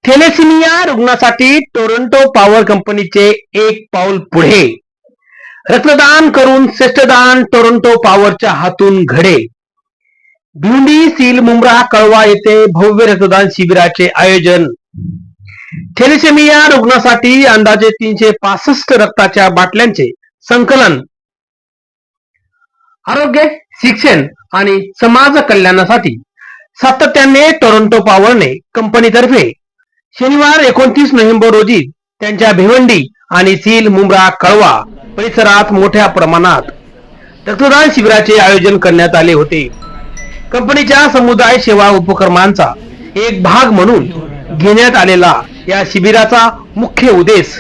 Thalassemia रुग्णासाठी Toronto power कंपनीचे एक पाऊल पुढे. रक्तदान करून श्रेष्ठदान टोरंटो पॉवरच्या हातून घडे. भिवंडी सील मुंब्रा कळवा येथे भव्य रक्तदान शिबिराचे आयोजन. थॅलेसेमिया रुग्णासाठी अंदाजे 365 रक्ताच्या बाटल्यांचे संकलन. आरोग्य, शिक्षण आणि समाज कल्याणासाठी सातत्याने टोरंटो पॉवरने कंपनीतर्फे शनिवार 29 नोव्हेंबर रोजी त्यांच्या भिवंडी आणि सील मुंब्रा कळवा परिसरात मोठ्या प्रमाणात रक्तदान शिबिराचे आयोजन करण्यात आले होते. कंपनीच्या समुदाय सेवा उपक्रमांचा एक भाग म्हणून घेण्यात आलेला या शिबिराचा मुख्य उद्देश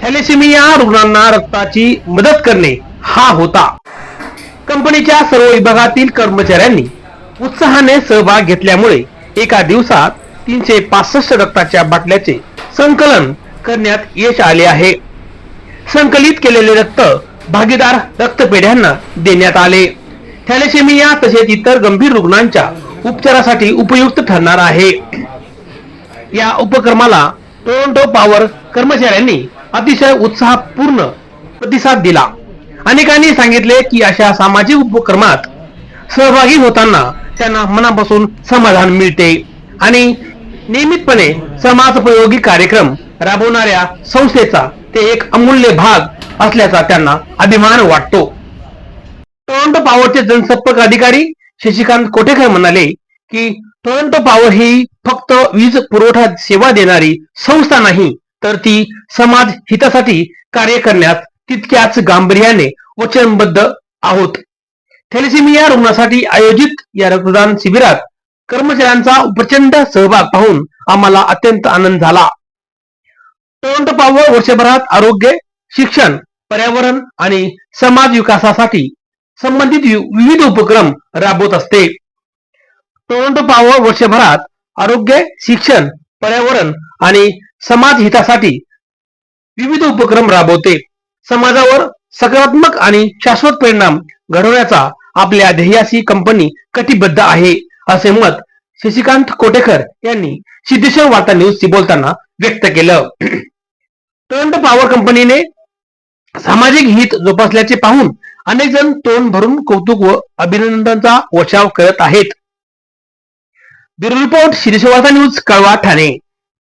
थॅलेसेमिया रुग्णांना रक्ताची मदत करणे हा होता. कंपनीच्या सर्व विभागातील कर्मचाऱ्यांनी उत्साहाने सहभाग घेतल्यामुळे एका दिवसात 365 रक्ताच्या बाटल्याचे संकलन करण्यात यश आले आहे. संकलित केलेले रक्त भागीदार रक्तपेढ्यांना देण्यात आले. थॅलेसेमिया तसेच इतर गंभीर रुग्णांच्या उपचारासाठी उपयुक्त ठरणार आहे. या उपक्रमाला टोरंटो पॉवर कर्मचाऱ्यांनी अतिशय उत्साहपूर्ण प्रतिसाद दिला. अनेकांनी सांगितले की अशा सामाजिक उपक्रमात सहभागी होताना त्यांना मनापासून समाधान मिळते आणि नियमितपणे समाजोपयोगी कार्यक्रम राबवणाऱ्या संस्थेचा ते एक अमूल्य भाग असल्याचा त्यांना अभिमान वाटतो. टोरंटो पॉवरचे जनसंपर्क अधिकारी शशिकांत कोटेकर म्हणाले की टोरंटो पॉवर ही फक्त वीज पुरवठा सेवा देणारी संस्था नाही, तर ती समाज हितासाठी कार्य करण्यास तितक्याच गांभीर्याने वचनबद्ध आहोत. थॅलेसेमिया रुग्णासाठी आयोजित या रक्तदान शिबिरात कर्मचाऱ्यांचा प्रचंड सहभाग पाहून आम्हाला अत्यंत आनंद झाला. टोरंटो पॉवर वर्षभरात आरोग्य, शिक्षण, पर्यावरण आणि समाज विकासासाठी संबंधित विविध उपक्रम राबवत असते. टोरंटो पॉवर वर्षभरात आरोग्य, शिक्षण, पर्यावरण आणि समाज हितासाठी विविध उपक्रम राबवते. समाजावर सकारात्मक आणि शाश्वत परिणाम घडवण्याचा आपल्या ध्येयाशी कंपनी कटिबद्ध आहे, असे मत शशिकांत कोटेकर यांनी सिद्धेश्वर वार्ता न्यूजशी बोलताना व्यक्त केलं. टोरंटो पॉवर कंपनीने सामाजिक हित जोपासल्याचे पाहून अनेक जण तोंड भरून कौतुक व अभिनंदनाचा वर्षाव करत आहेत. ब्युरो रिपोर्ट, सिद्धेश्वर वार्ता न्यूज, कळवा, ठाणे.